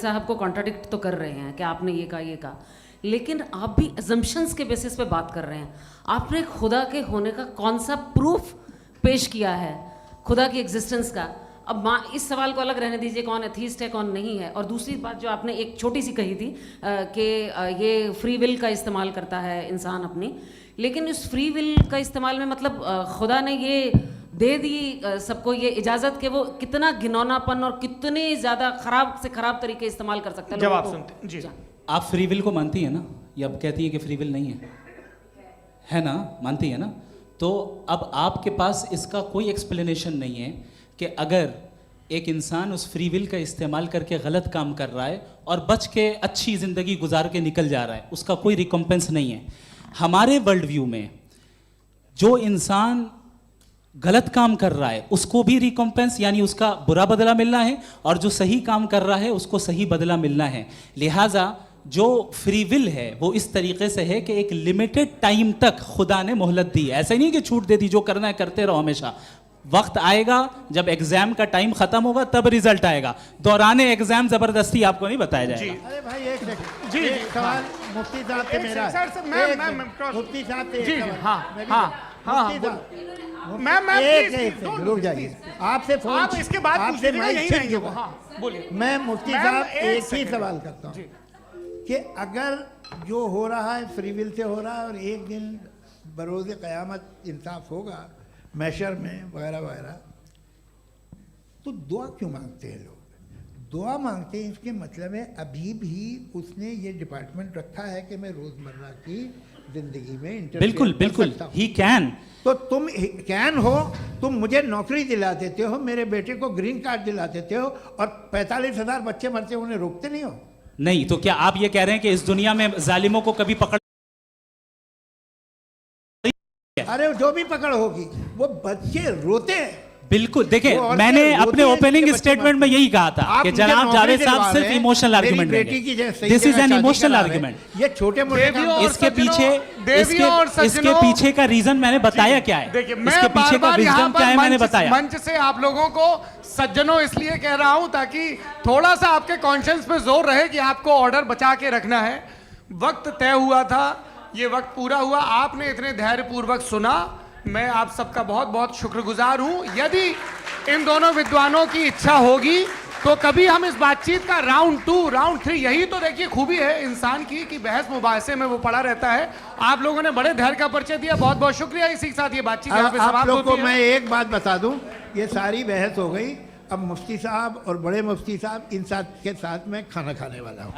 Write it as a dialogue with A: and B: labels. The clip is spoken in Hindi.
A: साहब को कॉन्ट्राडिक्ट तो कर रहे हैं कि आपने ये कहा, लेकिन आप भी अजम्पशंस के बेसिस पे बात कर रहे हैं। आपने खुदा के होने का कौन सा प्रूफ पेश किया है खुदा की एग्जिस्टेंस का? अब इस सवाल को अलग रहने दीजिए, कौन एथीस्ट है कौन नहीं है। और दूसरी बात जो आपने एक छोटी सी कही थी कि ये फ्री विल का इस्तेमाल करता है इंसान अपनी, लेकिन उस फ्री विल का इस्तेमाल में मतलब खुदा ने ये दे दी सबको ये इजाज़त कि वो कितना घिनौनापन और कितने ज़्यादा ख़राब से ख़राब तरीके इस्तेमाल कर सकते हैं।
B: जवाब सुनते जी।
C: आप फ्री विल को मानती हैं ना, या अब कहती है कि फ्री विल नहीं है ना, मानती है ना? तो अब आपके पास इसका कोई एक्सप्लेनेशन नहीं है कि अगर एक इंसान उस फ्री विल का इस्तेमाल करके गलत काम कर रहा है और बच के अच्छी ज़िंदगी गुजार के निकल जा रहा है, उसका कोई रिकम्पेंस नहीं है। हमारे वर्ल्ड व्यू में जो इंसान गलत काम कर रहा है उसको भी रिकम्पेंस यानी उसका बुरा बदला मिलना है, और जो सही काम कर रहा है उसको सही बदला मिलना है। लिहाजा जो फ्री विल है वो इस तरीके से है कि एक लिमिटेड टाइम तक खुदा ने मोहलत दी है। ऐसा नहीं कि छूट दे दी, जो करना है करते रहो हमेशा। वक्त आएगा जब एग्जाम का टाइम खत्म होगा तब रिजल्ट आएगा, दौराने एग्जाम जबरदस्ती आपको नहीं बताया जाएगा।
D: अरे भाई एक सेकंड
B: जी
D: एक सवाल मुफ्ती साहब से मेरा मुफ्ती साहब से
B: जी
D: रुक जाइए, आपसे फोन
B: आप इसके बाद
D: आपसे
B: यही रहेंगे वो। हाँ बोलिए।
D: मैं मुफ्ती साहब एक ही सवाल करता हूँ कि अगर जो हो रहा है फ्री विल से हो रहा है और एक दिन बरोज़ क़यामत इंसाफ होगा मैशर में वगैरह वगैरह, तो दुआ क्यों मांगते हैं लोग? दुआ मांगते हैं इसके मतलब है अभी भी उसने ये डिपार्टमेंट रखा है कि मैं रोज़मर्रा की ज़िंदगी में
C: बिल्कुल बिल्कुल ही कैन।
D: तो तुम कैन हो, तुम मुझे नौकरी दिला देते हो, मेरे बेटे को ग्रीन कार्ड दिला देते हो, और 45,000 बच्चे मरते उन्हें रोकते नहीं हो।
C: नहीं तो क्या आप ये कह रहे हैं कि इस दुनिया में जालिमों को कभी पकड़?
D: अरे जो भी पकड़ होगी वो बच्चे रोते हैं।
C: बिल्कुल, देखिए मैंने अपने ओपनिंग स्टेटमेंट में यही कहा था कि जनाब जावेद साहब सिर्फ इमोशनल आर्गुमेंट देंगे। This is an emotional argument.
D: ये छोटे मोटे
C: इसके पीछे का रीजन मैंने बताया क्या है, इसके पीछे का विजडम क्या है मैंने बताया।
B: मंच से आप लोगों को सज्जनों इसलिए कह रहा हूं ताकि थोड़ा सा आपके कॉन्शियंस पे जोर रहे कि आपको ऑर्डर बचा के रखना है। वक्त तय हुआ था, ये वक्त पूरा हुआ, आपने इतने धैर्यपूर्वक सुना, मैं आप सबका बहुत बहुत शुक्रगुजार हूं। यदि इन दोनों विद्वानों की इच्छा होगी तो कभी हम इस बातचीत का राउंड 2 राउंड 3, यही तो देखिए खूबी है इंसान की कि बहस मुबाहसे में वो पड़ा रहता है। आप लोगों ने बड़े धैर्य का परिचय दिया, बहुत बहुत शुक्रिया। इसी के साथ ये बातचीत यहाँ पे समाप्त होती है।
D: मैं एक बात बता दूं, ये सारी बहस हो गई, अब मुफ्ती साहब और बड़े मुफ्ती साहब इन साथ के साथ मैं खाना खाने वाला हूँ।